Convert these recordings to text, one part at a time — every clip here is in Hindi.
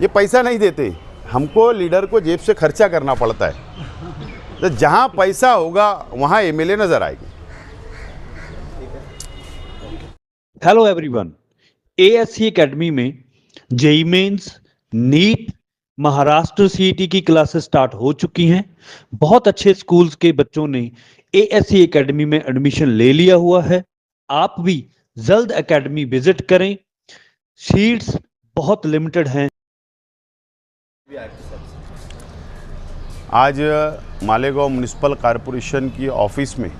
ये पैसा नहीं देते, हमको लीडर को जेब से खर्चा करना पड़ता है। तो जहाँ पैसा होगा वहाँ एमएलए नजर आएगी। हेलो एवरीवन, एएससी एकेडमी में JEE mains, NEET, Maharashtra CET की क्लासेस स्टार्ट हो चुकी हैं। बहुत अच्छे स्कूल्स के बच्चों ने एएससी एकेडमी में एडमिशन ले लिया हुआ है। आप भी जल्द एकेडमी विजिट करें, सीट्स बहुत लिमिटेड हैं। आज मालेगांव म्युनिसिपल कॉरपोरेशन की ऑफिस में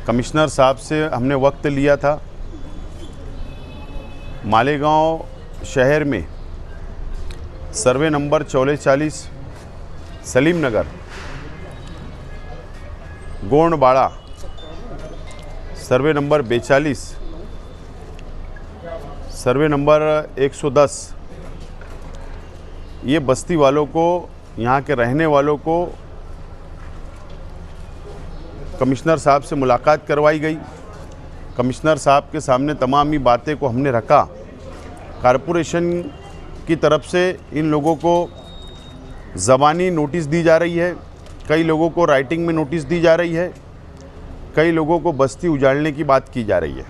कमिश्नर साहब से हमने वक्त लिया था। मालेगांव शहर में सर्वे नंबर 44, सलीम नगर, गोंडबाड़ा, सर्वे नंबर 42, सर्वे नंबर 110, ये बस्ती वालों को, यहाँ के रहने वालों को कमिश्नर साहब से मुलाकात करवाई गई। कमिश्नर साहब के सामने तमाम ही बातें को हमने रखा। कॉरपोरेशन की तरफ से इन लोगों को ज़बानी नोटिस दी जा रही है, कई लोगों को राइटिंग में नोटिस दी जा रही है, कई लोगों को बस्ती उजाड़ने की बात की जा रही है।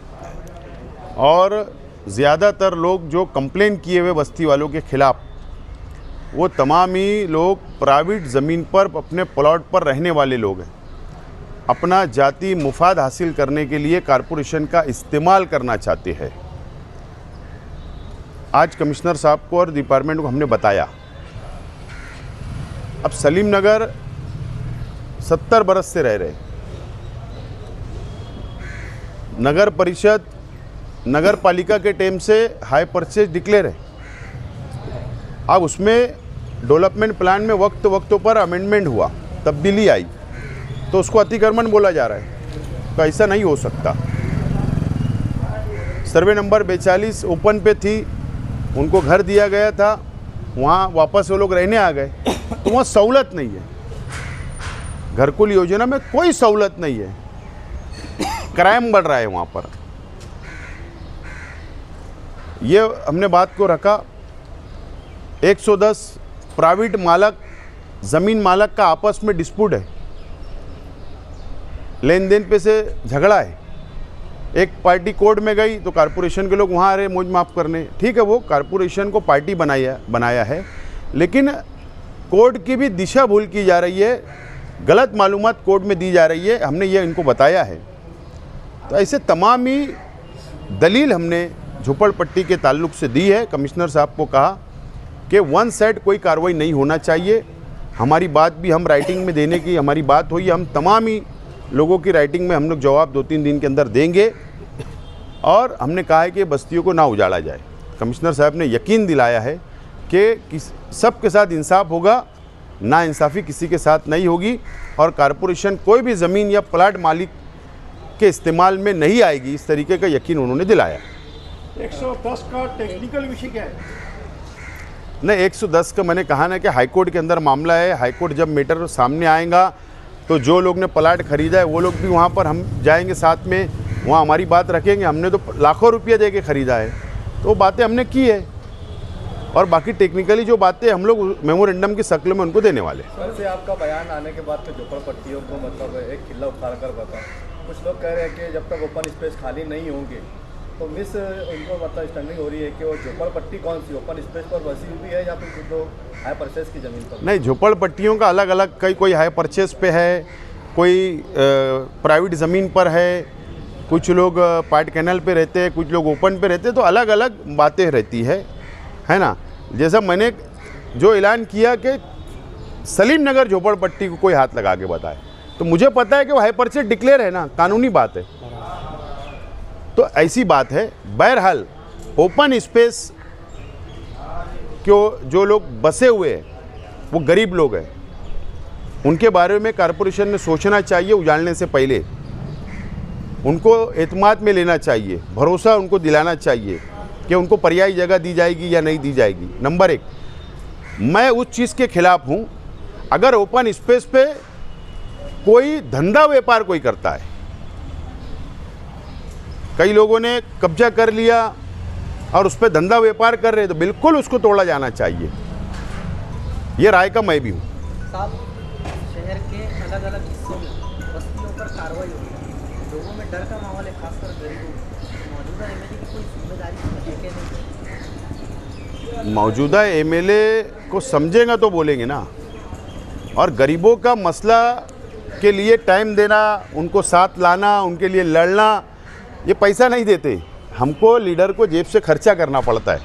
और ज़्यादातर लोग जो कंप्लेन किए हुए बस्ती वालों के ख़िलाफ़, वो तमाम ही लोग प्राइवेट ज़मीन पर अपने प्लॉट पर रहने वाले लोग हैं। अपना जाति मुफाद हासिल करने के लिए कॉरपोरेशन का इस्तेमाल करना चाहते हैं। आज कमिश्नर साहब को और डिपार्टमेंट को हमने बताया, अब सलीम नगर 70 बरस से रह रहे, नगर परिषद नगर पालिका के टाइम से हाई परचेज डिक्लेयर है। अब उसमें डेवलपमेंट प्लान में वक्तों पर अमेंडमेंट हुआ, तब्दीली आई, तो उसको अतिक्रमण बोला जा रहा है। तो ऐसा नहीं हो सकता। सर्वे नंबर 42 ओपन पे थी, उनको घर दिया गया था, वहाँ वापस वो लोग रहने आ गए, तो वहाँ सहूलत नहीं है। घरकुल योजना में कोई सहूलत नहीं है, क्राइम बढ़ रहा है वहाँ पर। ये हमने बात को रखा। 110 प्राइवेट मालक, ज़मीन मालक का आपस में डिस्प्यूट है, लेन देन पे से झगड़ा है। एक पार्टी कोर्ट में गई तो कॉरपोरेशन के लोग वहाँ आ रहे मौज माफ़ करने। ठीक है, वो कॉरपोरेशन को पार्टी बनाया है, लेकिन कोर्ट की भी दिशा भूल की जा रही है, गलत मालूमात कोर्ट में दी जा रही है। हमने ये इनको बताया है। तो ऐसे तमाम ही दलील हमने झोपड़पट्टी के ताल्लुक से दी है। कमिश्नर साहब को कहा कि वन साइड कोई कार्रवाई नहीं होना चाहिए। हमारी बात भी हम राइटिंग में देने की हमारी बात हुई, हम तमाम ही लोगों की राइटिंग में हम लोग जवाब 2-3 दिन के अंदर देंगे। और हमने कहा है कि बस्तियों को ना उजाड़ा जाए। कमिश्नर साहब ने यकीन दिलाया है कि सबके साथ इंसाफ होगा, ना इंसाफ़ी किसी के साथ नहीं होगी, और कॉरपोरेशन कोई भी ज़मीन या प्लाट मालिक के इस्तेमाल में नहीं आएगी, इस तरीके का यकीन उन्होंने दिलाया। 110 का टेक्निकल विषय क्या है? नहीं, 110 का मैंने कहा ना कि हाईकोर्ट के अंदर मामला है। हाईकोर्ट जब मैटर सामने आएगा तो जो लोग ने प्लाट खरीदा है वो लोग भी वहाँ पर हम जाएंगे, साथ में वहाँ हमारी बात रखेंगे। हमने तो लाखों रुपया दे के ख़रीदा है, तो बातें हमने की है, और बाकी टेक्निकली जो बातें हम लोग मेमोरेंडम की शक्ल में उनको देने वाले। सर से आपका बयान आने के बाद तो झोपड़पट्टियों को मतलब एक किला उतार कर बता, कुछ लोग कह रहे हैं कि जब तक ओपन स्पेस खाली नहीं होंगे तो उनको मतलब स्टैंडिंग हो रही है कि वो झोपड़पट्टी कौन सी ओपन स्पेस पर बसी हुई है या फिर कुछ लोग हाई परचेस की ज़मीन पर? नहीं, झोपड़पट्टियों का अलग अलग, कोई हाई परचेस पे है, कोई प्राइवेट ज़मीन पर है, कुछ लोग पार्ट कैनल पे रहते हैं, कुछ लोग ओपन पे रहते हैं, तो अलग अलग बातें रहती है ना। जैसा मैंने जो ऐलान किया कि सलीम नगर झोपड़पट्टी को कोई हाथ लगा के बताए, तो मुझे पता है कि वो हाई परचेस डिक्लेयर है ना, कानूनी बात है, तो ऐसी बात है। बहरहाल ओपन स्पेस क्यों, जो लोग बसे हुए हैं वो गरीब लोग हैं, उनके बारे में कॉरपोरेशन ने सोचना चाहिए। उजाड़ने से पहले उनको एतमाद में लेना चाहिए, भरोसा उनको दिलाना चाहिए कि उनको पर्यायी जगह दी जाएगी या नहीं दी जाएगी। नंबर 1, मैं उस चीज़ के खिलाफ हूँ अगर ओपन स्पेस पे कोई धंधा व्यापार कोई करता है। कई लोगों ने कब्जा कर लिया, और उस पर धंधा व्यापार कर रहे हैं तो बिल्कुल उसको तोड़ा जाना चाहिए। ये राय का मैं भी हूँ। साहब, शहर के अलग अलग हिस्सों में बस्तियों पर कार्रवाई हो रही है, लोगों में डर का माहौल है, खासकर गरीबों में। मौजूदा एमएलए की कोई जिम्मेदारी है कि नहीं? मौजूदा एमएलए को समझेगा तो बोलेंगे ना। और गरीबों का मसला के लिए टाइम देना, उनको साथ लाना, उनके लिए लड़ना, ये पैसा नहीं देते हमको, लीडर को जेब से खर्चा करना पड़ता है।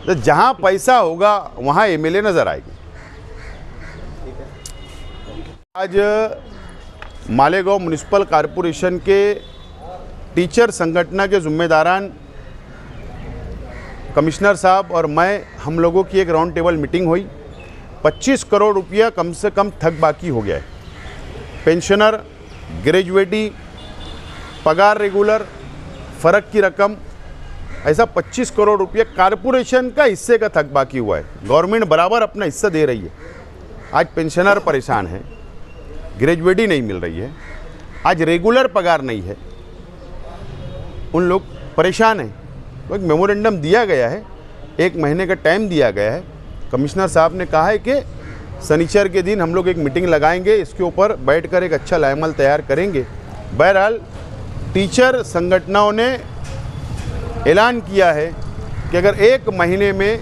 तो जहाँ पैसा होगा वहाँ एमएलए नज़र आएगी। आज मालेगांव म्युनिसिपल कॉरपोरेशन के टीचर संगठन के जिम्मेदारान कमिश्नर साहब और मैं, हम लोगों की एक राउंड टेबल मीटिंग हुई। 25 करोड़ रुपया कम से कम थक बाकी हो गया है। पेंशनर, ग्रेजुएटी, पगार रेगुलर, फ़र्क की रकम, ऐसा 25 करोड़ रुपया कॉरपोरेशन का हिस्से का थक बाकी हुआ है। गवर्नमेंट बराबर अपना हिस्सा दे रही है। आज पेंशनर परेशान है, ग्रेजुएटी नहीं मिल रही है, आज रेगुलर पगार नहीं है, उन लोग परेशान हैं। तो एक मेमोरेंडम दिया गया है, 1 महीने का टाइम दिया गया है। कमिश्नर साहब ने कहा है कि शनिचर के दिन हम लोग एक मीटिंग लगाएंगे, इसके ऊपर बैठकर एक अच्छा लाएमल तैयार करेंगे। बहरहाल टीचर संगठनों ने ऐलान किया है कि अगर 1 महीने में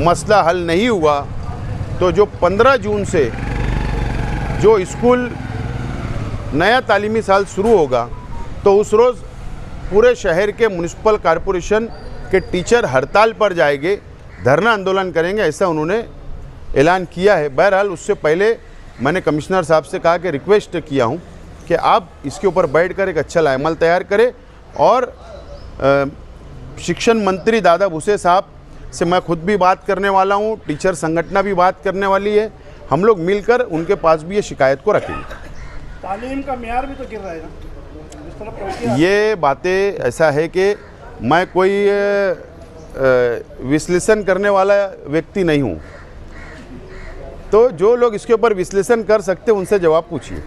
मसला हल नहीं हुआ तो जो 15 जून से जो स्कूल नया तालीमी साल शुरू होगा तो उस रोज़ पूरे शहर के म्युनिसिपल कॉरपोरेशन के टीचर हड़ताल पर जाएंगे, धरना आंदोलन करेंगे, ऐसा उन्होंने ऐलान किया है। बहरहाल उससे पहले मैंने कमिश्नर साहब से कहा कि रिक्वेस्ट किया हूं कि आप इसके ऊपर बैठकर एक अच्छा लाएमल तैयार करें। और शिक्षण मंत्री दादा भूसे साहब से मैं खुद भी बात करने वाला हूं, टीचर संगठन भी बात करने वाली है। हम लोग मिलकर उनके पास भी ये शिकायत को रखेंगे। तालीम का मेयार भी तो गिर रहा है ना, जिस तरह प्रवृत्ति। ये बातें ऐसा है कि मैं कोई विश्लेषण करने वाला व्यक्ति नहीं हूँ, तो जो लोग इसके ऊपर विश्लेषण कर सकते हैं उनसे जवाब पूछिए।